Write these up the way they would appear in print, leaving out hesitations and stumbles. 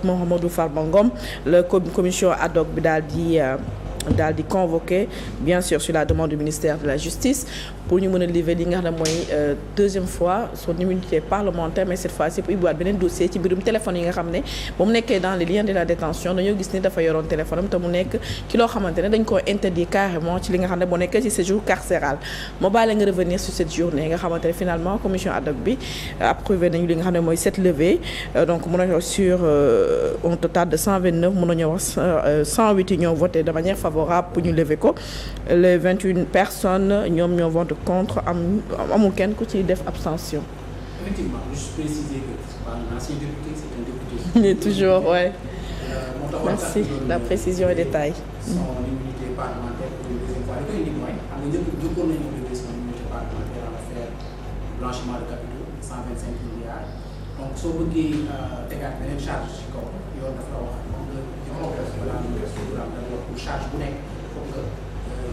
Mouhamadou Farba Ngom la commission ad hoc bi daal di convoqué bien sûr sur la demande du ministère de la justice pour ñu mën a lever li nga xam ne mooy deuxième fois son immunité parlementaire, mais cette fois-ci pour ibbiwaat beneen dossier ci mbirum téléphone yi nga xam ne ba mu nekkee dans les liens de la détention dañoo gis ni dafa yoroon téléphone am te mu nekk ci loo xamante ne dañ koo interdit carrément ci li nga xam ne boo nekkee ci séjour carcéral. moo bàyyi la nga revenir sur cette journée nga xamante ne finalement commission ad hoc bi approuvé nañu li nga xam ne mooy cette levée donc mën nañoo sur un total de 129 mën nañoo wax 108 yi ñoo voté de manière favorable pour ñu lever ko les 21 personnes ñoom ñoo voté contre amul kenn ku ci def abstention. Effectivement, juste préciser que c'est pas un ancien député, c'est un député. Il est toujours, ouais. Merci, la précision et détail. Son immunité parlementaire pour une deuxième fois. Le cas unique, xam nga ñëpp nañu lever son immunité parlementaire en affaire blanchiment de capitaux 125 milliards. Donc soo bëggee tegaat beneen charge ci kaw yoon dafa la wax pour charge bu nekk foog nga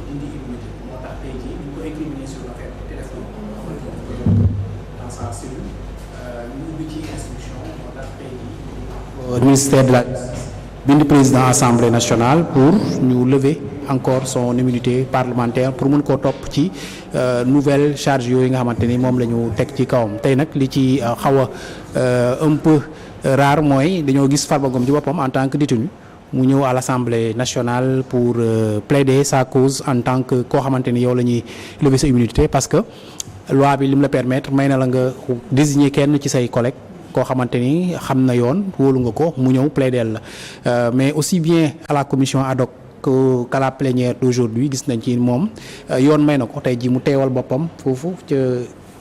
dindi immunité moo tax tey jii ñu ko incriminé sur l'affaire téléphone dans sa cellule ñu ubbi ci instruction moo tax tey jii ministère de la bind président assemblée nationale pour ñu lever encore son immunité parlementaire pour mën koo topp ci nouvelle charge yooyu nga xamante ni moom la ñu teg ci kawam tey nag li ci xaw a un peu rare mooy dañoo gis Farba Ngom ci boppam en tant que détenu mu ñëw à l'Assemblée nationale pour plaider sa cause en tant que koo xamante ni yow la ñuy lever sa immunité parce que loi bi lim la permettre may na la nga désigner kenn ci say collègues koo xamante ni xam na yoon wóolu nga ko mu ñëw plaider la mais aussi bien à la commission ad hoc qu'à la plénière d'aujourd'hui gis nañ ci moom yoon may na ko tey ji mu teewal boppam foofu ca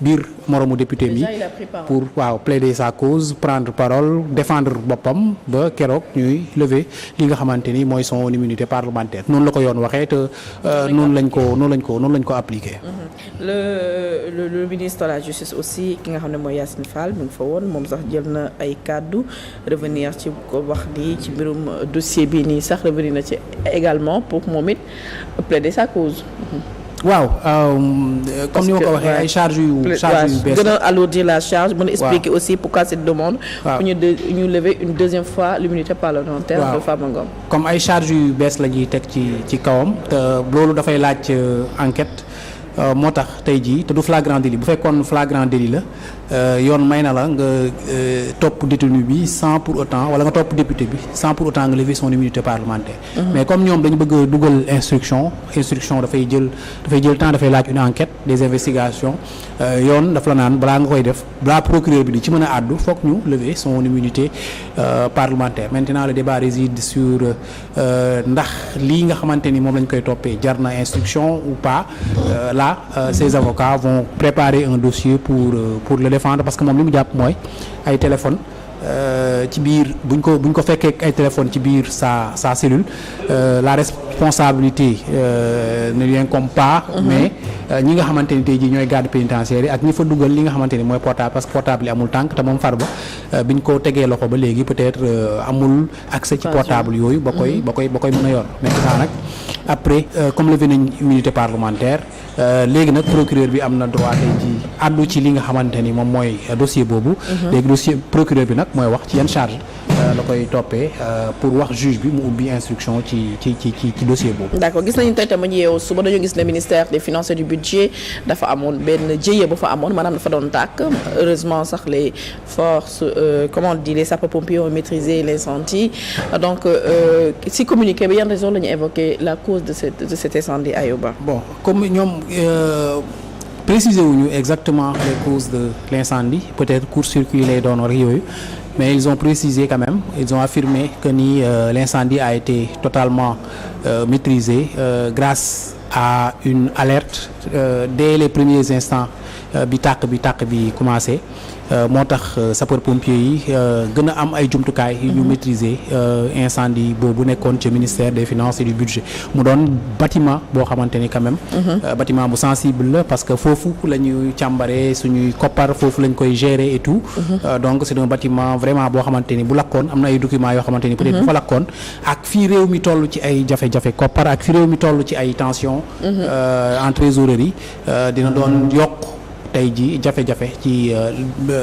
biir moromu député mi pour plaider sa cause prendre parole défendre boppam ba keroog ñuy lever li nga xamante ni mooy son immunité parlementaire noonu la ko yoon waxee te noonu lañ ko appliqué. le ministre de la justice aussi ki nga xam ne mooy Yacine Fall mi ngi fa woon moom sax jël na ay kàddu revenir ci ko wax ni ci mbirum dossier bi nii sax revenir na ci également pour moom it plaider sa cause. waaw comme ni ma ko waxee ay charges yu bees gën a alourdir la charge mën a expliquer aussi pourquoi cette demande pour ñu lever une deuxième fois l'immunité parlementaire de Farba Ngom comme ay charges yu bees la ñuy teg ci kawam te loolu dafay laaj enquête moo tax tey jii te du flagrant délit bu fekkoon flagrant délit la yoon may na la nga topp détenu bi sans pour autant wala nga topp député bi sans pour autant nga lever son immunité parlementaire. Mais comme ñoom dañu bëgg a dugal instruction dafay jël temps dafay laaj une enquête des investigations yoon dafa la naan balaa nga koy def balaa procureur bi di ci mën a àddu foog ñu lever son immunité parlementaire. Maintenant le débat réside sur ndax lii nga xamante ni moom lañ koy toppee jar na instruction ou pas. Ces avocats vont préparer un dossier pour le défendre parce que moom li mu jàpp mooy ay téléphone ci biir buñ ko fekkee ay téléphone ci biir sa cellule la responsabilité ne lui incombe pas mais ñi nga xamante ni tey jii ñooy garde pénitentiaire yi ak ñi fa dugal li nga xamante ni mooy portable parce que portable yi amul tànk te moom Farba biñ ko tegee loxo ba léegi peut-être amul accès ci portable yooyu ba koy mën a yor maintenant nag après comme levé nañ immunité parlementaire léegi nag procureur bi am na droit tey ji àddu ci li nga xamante ni moom mooy dossier boobu léegi dossier procureur bi nag mooy wax ci yan charge la koy toppee pour wax juge bi mu ubbi instruction ci dossier boobu. D'accord gis nañu tey tamit yeewu suba dañoo gis ne ministère des finances et du budget dafa amoon benn jéye bu fa amoon maanaam dafa doon tàkk heureusement sax les forces comment on dit les sapeurs-pompiers ont maîtrisé l'incendie donc si communiqué bi yan raison la ñu évoqué la cause de cet incendie à Yoba. Bon comme ñoom préciser wuñu exactement les causes de l'incendie peut-être court-circuit lay doon rek yooyu. Mais ils ont précisé quand même, ils ont affirmé que l'incendie a été totalement maîtrisé grâce à une alerte dès les premiers instants bi tàkk bi commencé moo tax sapeur-pompier yi gën a am ay jumtukaay yu ñu maîtriser incendie boobu nekkoon ci ministère des finances et du budget mu doon bâtiment boo xamante ni quand même bâtiment bu sensible la parce que foofu la ñuy càmbaree suñuy koppar foofu lañ koy gérer et tout donc c'est un bâtiment vraiment boo xamante ni bu lakkoon am na ay documents yoo xamante ni peut-être bu fa lakkoon ak fii réew mi toll ci ay jafe-jafe koppar ak fii réew mi toll ci ay tension en trésorerie dina doon yokk tey ji jafe-jafe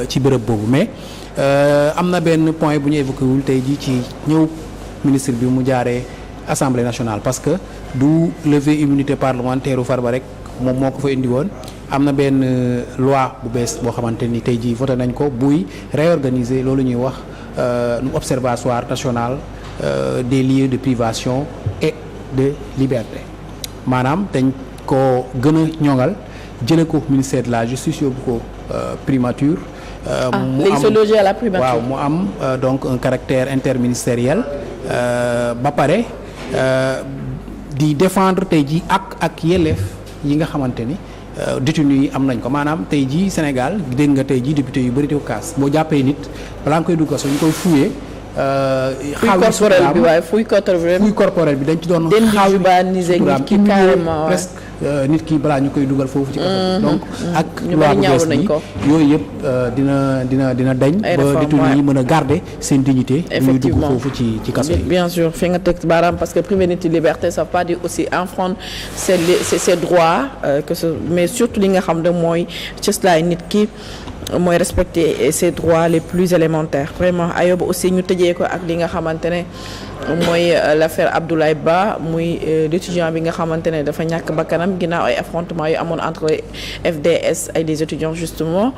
ci bërëb boobu mais am na benn point bu ñu évoqué wul tey jii ci ñëw ministre bi mu jaaree Assemblée nationale parce que du lever immunité parlementaire u Farba rek moom moo ko fa indi woon. am na benn loi bu bees boo xamante ni tey jii voté nañ ko buy réorganiser loolu ñuy wax observatoire national des lieux de privation et de liberté maanaam dañ ko gën a ñoŋal jële ko ministère de la justice yóbbu ko primature. mu am logé à la primature. waaw mu am donc un caractère interministériel ba pare di défendre tey jii ak yelleef yi nga xamante ni. détenus yi am nañ ko maanaam tey jii Sénégal dégg nga tey jii député yu bëri di ko kaas boo jàppee nit balaa nga koy dugg so ñu koy fouillé. fuy corporel bi dañ ci doon. xaawi suturaam ki carrément presque nit ki balaa ñu koy dugal foofu ci kaso donc ak loi bu bees bi yooyu yëpp dina dañ ba détenus yi mën a garder seen dignité ñuy dugg foofu ci kaso yi bien sûr fi nga teg baaraam parce que priver nit liberté ça veut pas dire aussi enfreindre ses droits mais surtout li nga xam ne mooy cëslaay nit ki mooy respecter ses droits les plus élémentaires vraiment Ayoba aussi ñu tëjee ko ak li nga xamante ne mooy l'affaire Abdoulaye Ba muy l'étudiant bi nga xamante ne dafa ñàkk bakkanam ginnaaw ay affrontements yu amoon entre FDS ay des étudiants justement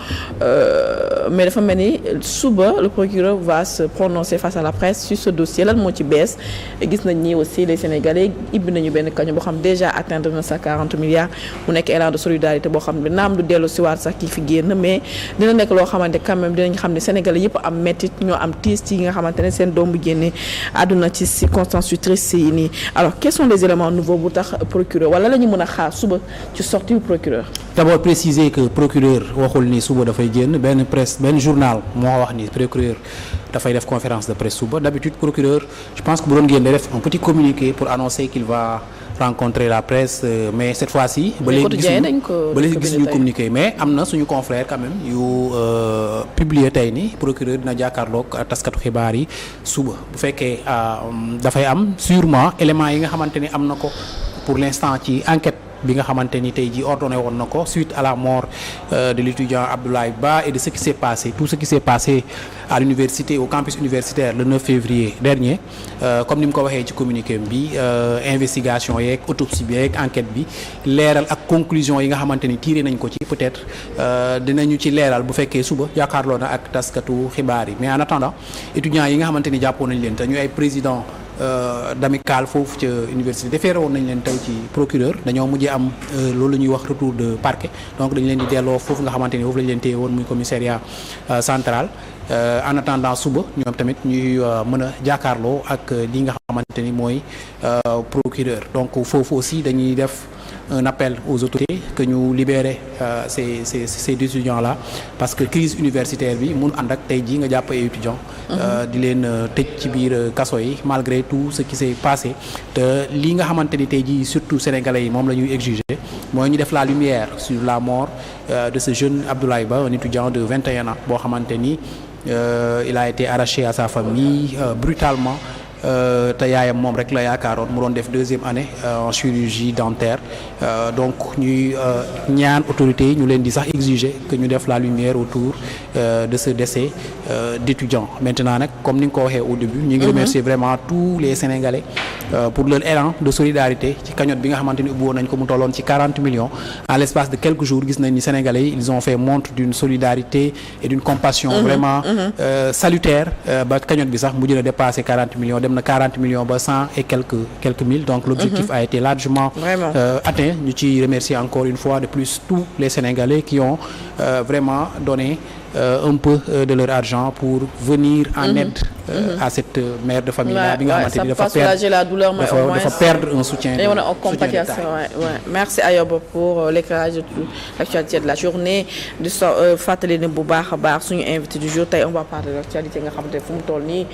mais dafa mel ni suba le procureur va se prononcer face à la presse sur ce dossier lan moo ci bees gis nañ ni aussi les Sénégalais ibbi nañu benn kañu boo xam déjà atteindre na 140 milliards mu nekk élan de solidarité boo xam ne naam du dellu si waat sax kii fi génn mais dina nekk loo xamante quand même dinañ xam ne Sénégalais yëpp am métit ñoo am tiis ci nga xamante ne seen doom bu génnee àdduna ci circonstances yu tristes yi nii alors quels sont les éléments nouveaux bu tax procureur wala la ñu mën a xaar suba ci sortie du procureur. d'abord préciser que procureur waxul ni suba dafay génn benn journal moo wax ni procureur dafay def conférence de presse suba d'habitude procureur je pense que bu doon génn day def un petit communiqué pour annoncer qu'il va rencontrer la presse mais cette fois-ci ba léegi gisuñu communiqué mais am na suñu confrère quand même yu publier tey ni procureur dina jàkkaarloog taskatu xibaar yi suba bu fekkee dafay am sûrement éléments yi nga xamante ni am na ko pour l'instant ci enquête bi nga xamante ni tey jii ordonné woon na ko suite à la mort de l'étudiant Abdoulaye Ba et de ce qui s'est passé tout ce qui s'est passé à l'université au campus universitaire le 9 février dernier comme ni mu ko waxee ci communiqué bi investigation yeeg autopsie bi yeeg enquête bi leeral ak conclusion yi nga xamante ni tiré nañ ko ci peut-être dinañu ci leeral bu fekkee suba yaakaarloo na ak taskatu xibaar yi mais en attendant étudiants yi nga xamante ni jàppoon nañ leen te ñu ay président d'amicale foofu ca université déféré woon nañ leen tey ci procureur dañoo mujjee am loolu la ñuy wax retour de parquet donc dañ leen di delloo foofu nga xamante ni foofu lañ leen téye woon muy commissariat central en attendant suba ñoom tamit ñuy mën a jàkkaarloo ak li nga xamante ni mooy procureur donc foofu aussi dañuy def un appel aux autorités que ñu libérer ces étudiants là parce que crise universitaire bi mun ànd ak tey jii nga jàpp ay étudiants di leen tëj ci biir kaso yi malgré tout ce qui s'est passé te li nga xamante ni tey jii surtout sénégalais yi moom la ñuy exiger mooy ñu def la lumière sur la mort de ce jeune Abdoulaye Ba un étudiant de 21 ans boo xamante ni il a été arraché à sa famille brutalement te yaayam moom rek la yaakaaroon mu doon def deuxième année en chirurgie dentaire donc ñuy ñaan autorités yi ñu leen di sax exiger que ñu def la lumière autour de ce décès d'étudiants maintenant nag comme ni nga ko waxee au début ñu ngi remercier vraiment tous les Sénégalais pour leur élan de solidarité ci cagnotte bi nga xamante ni ubbi woon nañ ko mu tolloon ci 40 millions en l'espace de quelques jours gis nañ ni Sénégalais ils ont fait montre d'une solidarité et d'une compassion vraiment salutaire ba cagnotte bi sax mujj na dépasser 40 millions dem na 40 millions ba 100 et quelques mille donc l'objectif a été largement atteint ñu ci remercier encore une fois de plus tous les Sénégalais qui ont vraiment donné un peu de leur argent pour venir en aide à cette mère de famille là bi nga xamante ni dafa perdre un soutien de merci Ayoba pour l'éclairage de l'actualité de la journée di fàttali ne bu baax a baax suñu invité du jour tey on va parler de l'actualité nga xamante fu mu toll nii